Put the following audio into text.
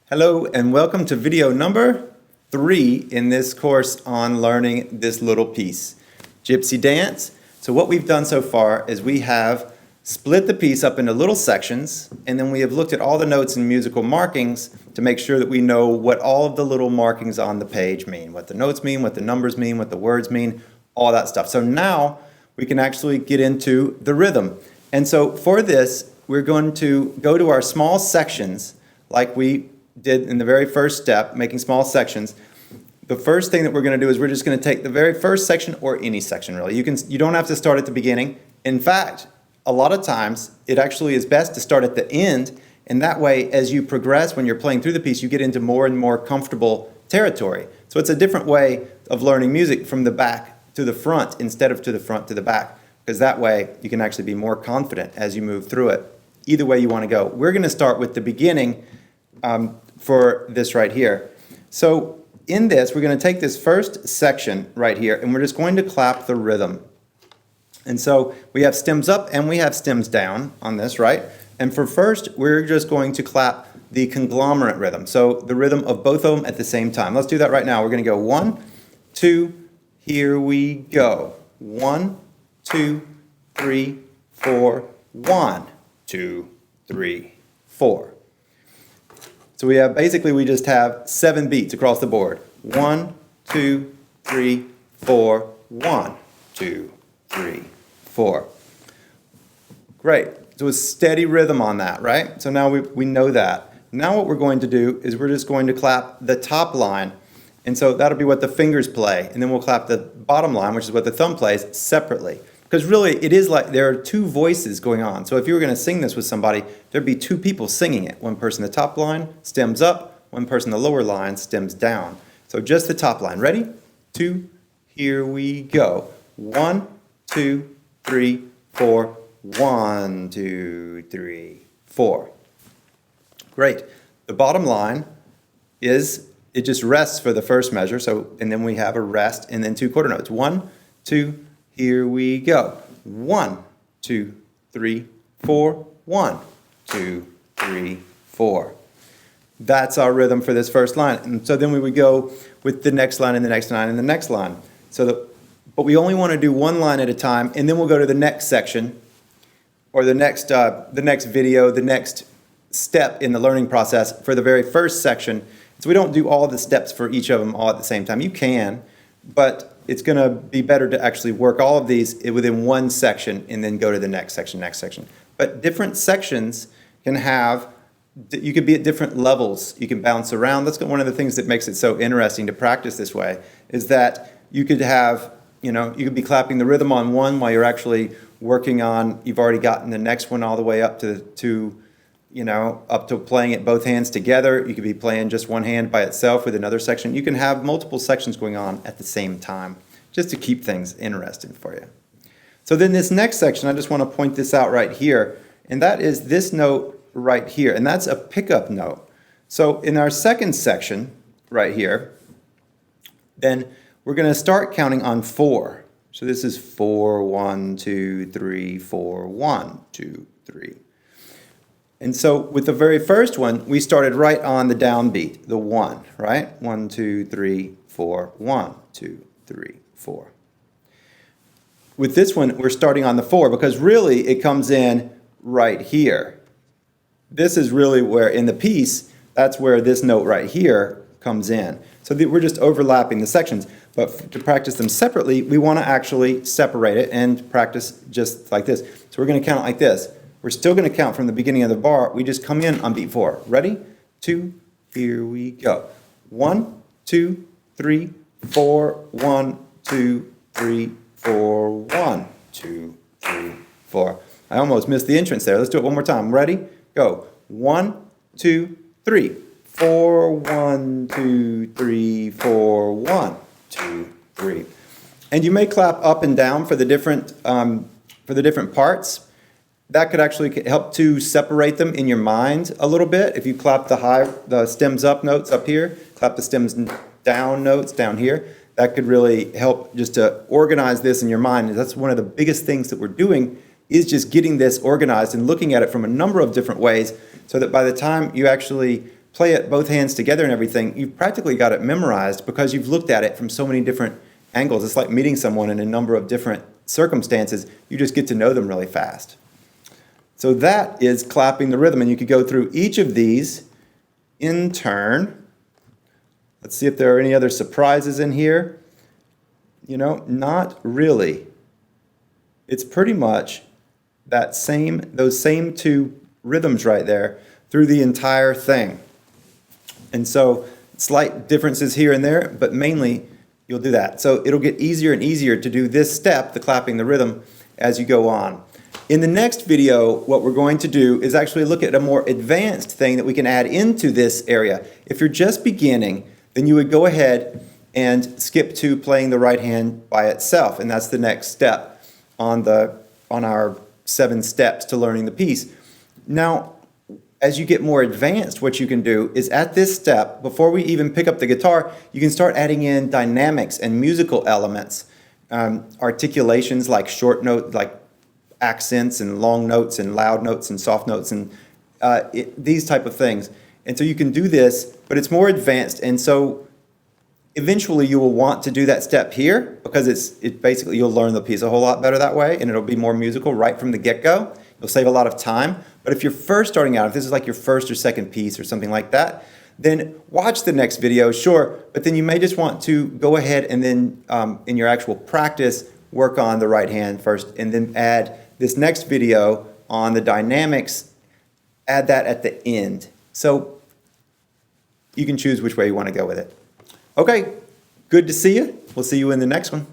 Hello and welcome to video number 3 in this course on learning this little piece, Gypsy Dance. So what we've done so far is we have split the piece up into little sections, and then we have looked at all the notes and musical markings to make sure that we know what all of the little markings on the page mean, what the notes mean, what the numbers mean, what the words mean, all that stuff. So now we can actually get into the rhythm. And so for this, we're going to go to our small sections like we did in the very first step, making small sections. The first thing that we're going to do is we're just going to take the very first section, or any section really. You don't have to start at the beginning. In fact, a lot of times it actually is best to start at the end, and that way as you progress when you're playing through the piece, you get into more and more comfortable territory. So it's a different way of learning music, from the back to the front instead of to the front to the back, because that way you can actually be more confident as you move through it. Either way you want to go. We're going to start with the beginning for this right here. So in this, we're going to take this first section right here, and we're just going to clap the rhythm. And so we have stems up and we have stems down on this, right? And for first, we're just going to clap the conglomerate rhythm. So the rhythm of both of them at the same time. Let's do that right now. We're going to go 1, 2, here we go. 1, 2, 3, 4, 1, 2, 3, 4. So we just have 7 beats across the board. 1, 2, 3, 4, 1, 2, 3, 4. Great. So a steady rhythm on that, right? So now we know that. Now what we're going to do is we're just going to clap the top line. And so that'll be what the fingers play. And then we'll clap the bottom line, which is what the thumb plays, separately. Because really, it is like there are 2 voices going on. So if you were going to sing this with somebody, there'd be 2 people singing it. One person the top line stems up, one person the lower line stems down. So just the top line. Ready? 2, here we go. 1, 2, 3, 4. 1, 2, 3, 4. Great. The bottom line is it just rests for the first measure. And then we have a rest and then 2 quarter notes. 1, 2, here we go. 1, 2, 3, 4. 1, 2, 3, 4. That's our rhythm for this first line. And so then we would go with the next line and the next line and the next line. But we only want to do 1 line at a time, and then we'll go to the next section, or the next video, the next step in the learning process for the very first section. So we don't do all the steps for each of them all at the same time. You can, but it's going to be better to actually work all of these within one section and then go to the next section. But different sections you could be at different levels. You can bounce around. That's one of the things that makes it so interesting to practice this way, is that you could have, you could be clapping the rhythm on one while you're actually working on, you've already gotten the next one all the way up to playing it both hands together. You could be playing just one hand by itself with another section. You can have multiple sections going on at the same time, just to keep things interesting for you. So then this next section, I just want to point this out right here, and that is this note right here, and that's a pickup note. So in our second section right here, then we're going to start counting on 4. So this is 4, 1, 2, 3, 4, 1, 2, 3. And so with the very first one, we started right on the downbeat, the 1, right? 1, 2, 3, 4, 1, 2, 3, 4. With this one, we're starting on the 4 because really it comes in right here. This is really where, in the piece, that's where this note right here comes in. So we're just overlapping the sections. But to practice them separately, we want to actually separate it and practice just like this. So we're going to count like this. We're still going to count from the beginning of the bar. We just come in on beat 4. Ready? 2, here we go. 1, 2, 3, 4, 1, 2, 3, 4, 1, 2, 3, 4. I almost missed the entrance there. Let's do it one more time. Ready? Go. 1, 2, 3, 4, 1, 2, 3, 4, 1, 2, 3. And you may clap up and down for the different parts. That could actually help to separate them in your mind a little bit. If you clap the stems up notes up here, clap the stems down notes down here, that could really help just to organize this in your mind. And that's one of the biggest things that we're doing, is just getting this organized and looking at it from a number of different ways, so that by the time you actually play it both hands together and everything, you've practically got it memorized because you've looked at it from so many different angles. It's like meeting someone in a number of different circumstances. You just get to know them really fast. So that is clapping the rhythm, and you could go through each of these in turn. Let's see if there are any other surprises in here. You know, not really. It's pretty much those same two rhythms right there through the entire thing. And so slight differences here and there, but mainly you'll do that. So it'll get easier and easier to do this step, the clapping the rhythm, as you go on. In the next video, what we're going to do is actually look at a more advanced thing that we can add into this area. If you're just beginning, then you would go ahead and skip to playing the right hand by itself, and that's the next step on our 7 steps to learning the piece. Now, as you get more advanced, what you can do is at this step, before we even pick up the guitar, you can start adding in dynamics and musical elements, articulations like short note, like accents and long notes and loud notes and soft notes and these type of things. And so you can do this, but it's more advanced, and so eventually you will want to do that step here because it basically you'll learn the piece a whole lot better that way, and it'll be more musical right from the get-go. You'll save a lot of time. But if you're first starting out, if this is like your first or second piece or something like that, then watch the next video, sure, but then you may just want to go ahead and then in your actual practice, work on the right hand first, and then add this next video on the dynamics, add that at the end. So you can choose which way you want to go with it. Okay, good to see you. We'll see you in the next one.